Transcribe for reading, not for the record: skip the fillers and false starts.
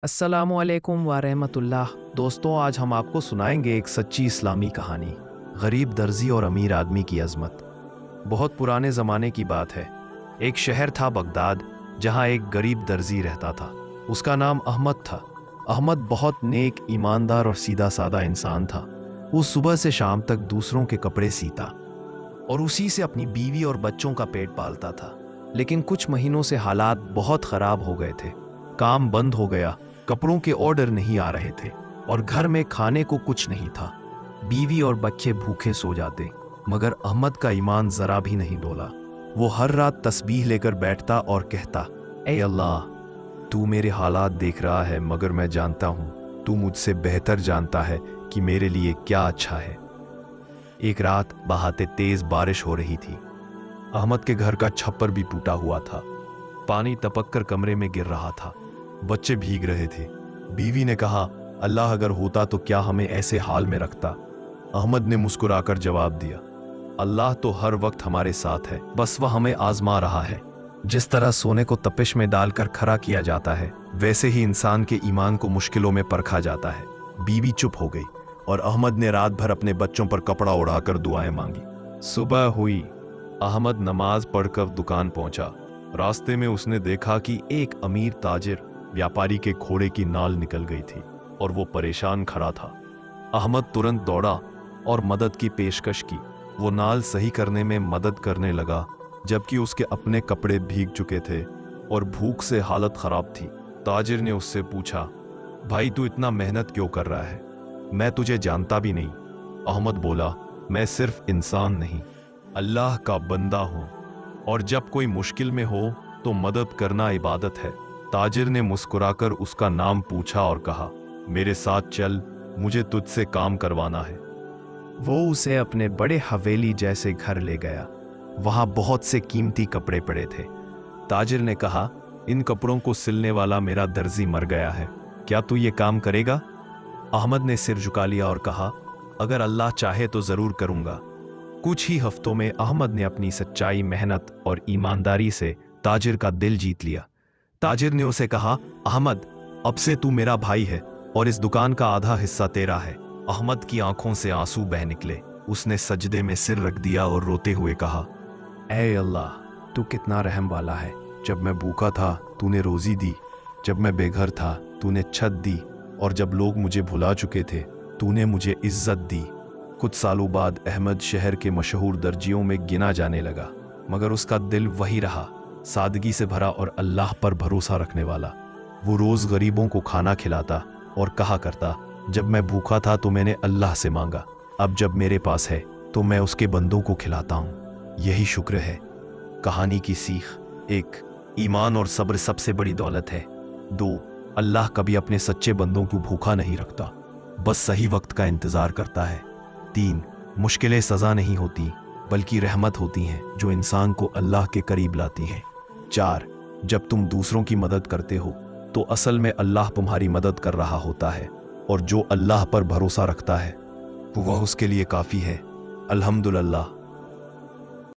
अस्सलामुअलैकुम वारहमतुल्लाह। दोस्तों, आज हम आपको सुनाएंगे एक सच्ची इस्लामी कहानी, गरीब दर्जी और अमीर आदमी की अजमत। बहुत पुराने ज़माने की बात है। एक शहर था बगदाद, जहाँ एक गरीब दर्जी रहता था। उसका नाम अहमद था। अहमद बहुत नेक, ईमानदार और सीधा साधा इंसान था। वो सुबह से शाम तक दूसरों के कपड़े सीता और उसी से अपनी बीवी और बच्चों का पेट पालता था। लेकिन कुछ महीनों से हालात बहुत ख़राब हो गए थे। काम बंद हो गया, कपड़ों के ऑर्डर नहीं आ रहे थे और घर में खाने को कुछ नहीं था। बीवी और बच्चे भूखे सो जाते, मगर अहमद का ईमान जरा भी नहीं डोला। वो हर रात तस्बीह लेकर बैठता और कहता, ए अल्लाह, तू मेरे हालात देख रहा है, मगर मैं जानता हूँ तू मुझसे बेहतर जानता है कि मेरे लिए क्या अच्छा है। एक रात बहाते तेज बारिश हो रही थी। अहमद के घर का छप्पर भी टूटा हुआ था। पानी टपक कर कमरे में गिर रहा था। बच्चे भीग रहे थे। बीवी ने कहा, अल्लाह अगर होता तो क्या हमें ऐसे हाल में रखता। अहमद ने मुस्कुराकर जवाब दिया, अल्लाह तो हर वक्त हमारे साथ है, बस वह हमें आजमा रहा है। जिस तरह सोने को तपिश में डालकर खरा किया जाता है, वैसे ही इंसान के ईमान को मुश्किलों में परखा जाता है। बीवी चुप हो गई और अहमद ने रात भर अपने बच्चों पर कपड़ा उड़ाकर दुआएं मांगी। सुबह हुई। अहमद नमाज पढ़कर दुकान पहुंचा। रास्ते में उसने देखा कि एक अमीर ताजिर व्यापारी के घोड़े की नाल निकल गई थी और वो परेशान खड़ा था। अहमद तुरंत दौड़ा और मदद की पेशकश की। वो नाल सही करने में मदद करने लगा, जबकि उसके अपने कपड़े भीग चुके थे और भूख से हालत खराब थी। ताजिर ने उससे पूछा, भाई तू इतना मेहनत क्यों कर रहा है? मैं तुझे जानता भी नहीं। अहमद बोला, मैं सिर्फ इंसान नहीं, अल्लाह का बंदा हूँ, और जब कोई मुश्किल में हो तो मदद करना इबादत है। ताजिर ने मुस्कुराकर उसका नाम पूछा और कहा, मेरे साथ चल, मुझे तुझसे काम करवाना है। वो उसे अपने बड़े हवेली जैसे घर ले गया। वहां बहुत से कीमती कपड़े पड़े थे। ताजिर ने कहा, इन कपड़ों को सिलने वाला मेरा दर्जी मर गया है, क्या तू ये काम करेगा? अहमद ने सिर झुका लिया और कहा, अगर अल्लाह चाहे तो जरूर करूंगा। कुछ ही हफ्तों में अहमद ने अपनी सच्चाई, मेहनत और ईमानदारी से ताजिर का दिल जीत लिया। ताजिर ने उसे कहा, अहमद, अब से तू मेरा भाई है और इस दुकान का आधा हिस्सा तेरा है। अहमद की आंखों से आंसू बह निकले। उसने सजदे में सिर रख दिया और रोते हुए कहा, ऐ अल्लाह, तू कितना रहम वाला है। जब मैं भूखा था तूने रोजी दी, जब मैं बेघर था तूने छत दी, और जब लोग मुझे भुला चुके थे तूने मुझे इज्जत दी। कुछ सालों बाद अहमद शहर के मशहूर दर्जियों में गिना जाने लगा, मगर उसका दिल वही रहा, सादगी से भरा और अल्लाह पर भरोसा रखने वाला। वो रोज गरीबों को खाना खिलाता और कहा करता, जब मैं भूखा था तो मैंने अल्लाह से मांगा, अब जब मेरे पास है तो मैं उसके बंदों को खिलाता हूँ। यही शुक्र है। कहानी की सीख: 1. ईमान और सब्र सबसे बड़ी दौलत है। 2. अल्लाह कभी अपने सच्चे बंदों को भूखा नहीं रखता, बस सही वक्त का इंतजार करता है। 3. मुश्किलें सजा नहीं होती, बल्कि रहमत होती हैं जो इंसान को अल्लाह के करीब लाती हैं। 4. जब तुम दूसरों की मदद करते हो तो असल में अल्लाह तुम्हारी मदद कर रहा होता है, और जो अल्लाह पर भरोसा रखता है वह उसके लिए काफ़ी है। अल्हम्दुलिल्लाह।